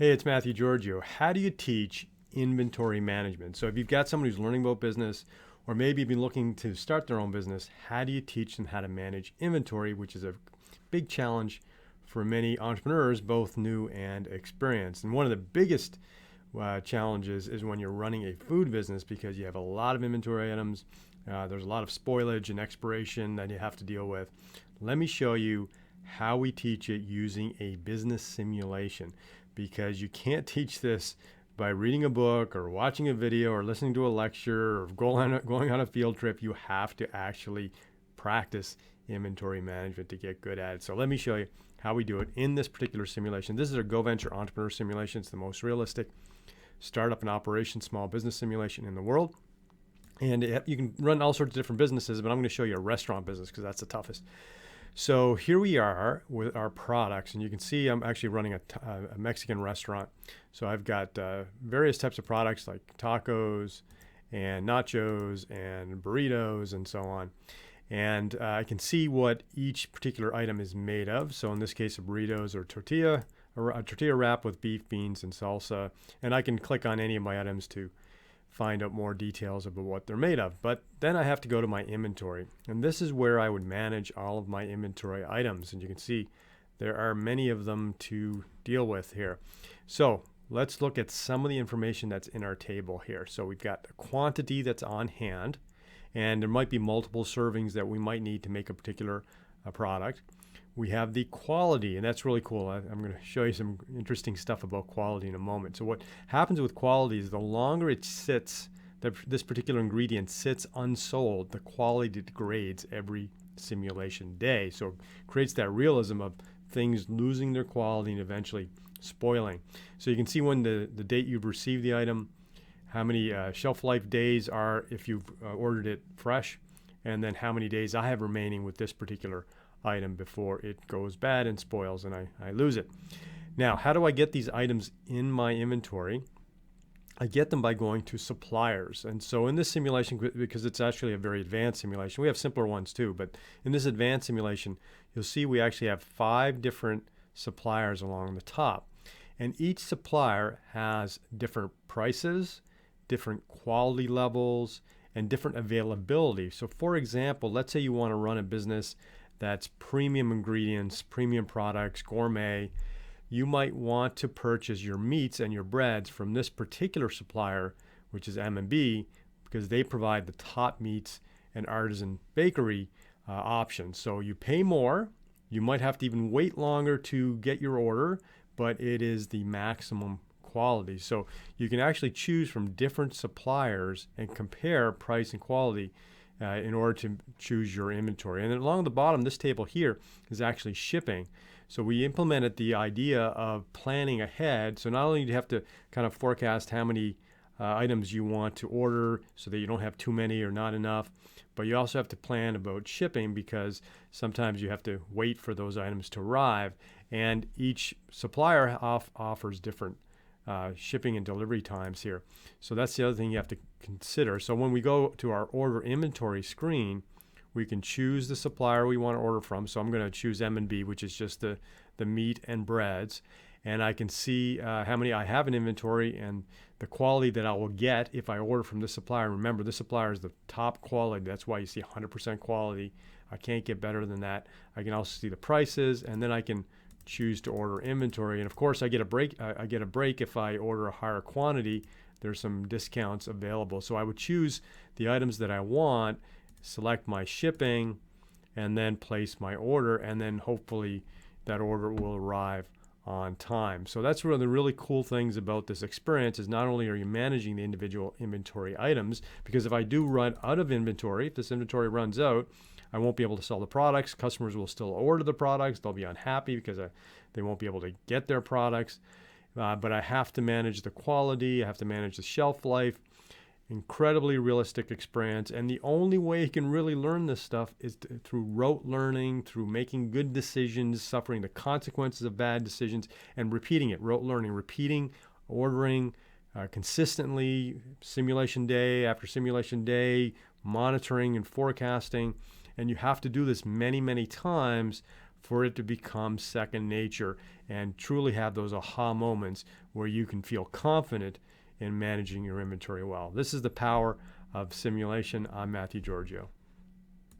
Hey, it's Matthew Giorgio. How do you teach inventory management? So if you've got someone who's learning about business, or maybe been looking to start their own business, how do you teach them how to manage inventory, which is a big challenge for many entrepreneurs, both new and experienced. And one of the biggest challenges is when you're running a food business because you have a lot of inventory items. There's a lot of spoilage and expiration that you have to deal with. Let me show you how we teach it using a business simulation, because you can't teach this by reading a book or watching a video or listening to a lecture or going on a field trip. You have to actually practice inventory management to get good at it. So let me show you how we do it in this particular simulation. This is our GoVenture Entrepreneur Simulation. It's the most realistic startup and operation small business simulation in the world. And you can run all sorts of different businesses, but I'm going to show you a restaurant business because that's the toughest. So here we are with our products, and you can see I'm actually running a Mexican restaurant. So I've got various types of products like tacos and nachos and burritos and so on. And I can see what each particular item is made of. So in this case, a burritos or a tortilla wrap with beef, beans, and salsa. And I can click on any of my items to find out more details about what they're made of. But then I have to go to my inventory. And this is where I would manage all of my inventory items. And you can see there are many of them to deal with here. So let's look at some of the information that's in our table here. So we've got the quantity that's on hand, and there might be multiple servings that we might need to make a particular product. We have the quality, and that's really cool. I'm going to show you some interesting stuff about quality in a moment. So what happens with quality is the longer it sits, this particular ingredient sits unsold, the quality degrades every simulation day. So it creates that realism of things losing their quality and eventually spoiling. So you can see when the date you've received the item, how many shelf life days are if you've ordered it fresh, and then how many days I have remaining with this particular item before it goes bad and spoils and I lose it. Now, how do I get these items in my inventory? I get them by going to suppliers. And so in this simulation, because it's actually a very advanced simulation, we have simpler ones too, but in this advanced simulation, you'll see we actually have 5 different suppliers along the top. And each supplier has different prices, different quality levels, and different availability. So for example, let's say you want to run a business that's premium ingredients, premium products, gourmet. You might want to purchase your meats and your breads from this particular supplier, which is M&B, because they provide the top meats and artisan bakery options. So you pay more. You might have to even wait longer to get your order, but it is the maximum quality. So you can actually choose from different suppliers and compare price and quality in order to choose your inventory. And then along the bottom, this table here is actually shipping. So we implemented the idea of planning ahead. So not only do you have to kind of forecast how many items you want to order so that you don't have too many or not enough, but you also have to plan about shipping because sometimes you have to wait for those items to arrive. And each supplier offers different shipping and delivery times here. So that's the other thing you have to consider. So when we go to our order inventory screen, we can choose the supplier we want to order from. So I'm going to choose M&B, which is just the meat and breads. And I can see how many I have in inventory and the quality that I will get if I order from this supplier. Remember, this supplier is the top quality. That's why you see 100% quality. I can't get better than that. I can also see the prices, and then I can choose to order inventory. And of course, I get a break. I get a break if I order a higher quantity. There's some discounts available. So I would choose the items that I want, select my shipping, and then place my order, and then hopefully that order will arrive on time. So that's one of the really cool things about this experience is not only are you managing the individual inventory items, because if I do run out of inventory, if this inventory runs out, I won't be able to sell the products. Customers will still order the products. They'll be unhappy because they won't be able to get their products. But I have to manage the quality. I have to manage the shelf life. Incredibly realistic experience. And the only way you can really learn this stuff is through rote learning, through making good decisions, suffering the consequences of bad decisions, and repeating it. Rote learning, repeating, ordering consistently, simulation day after simulation day, monitoring and forecasting. And you have to do this many, many times for it to become second nature and truly have those aha moments where you can feel confident in managing your inventory well. This is the power of simulation. I'm Matthew Giorgio.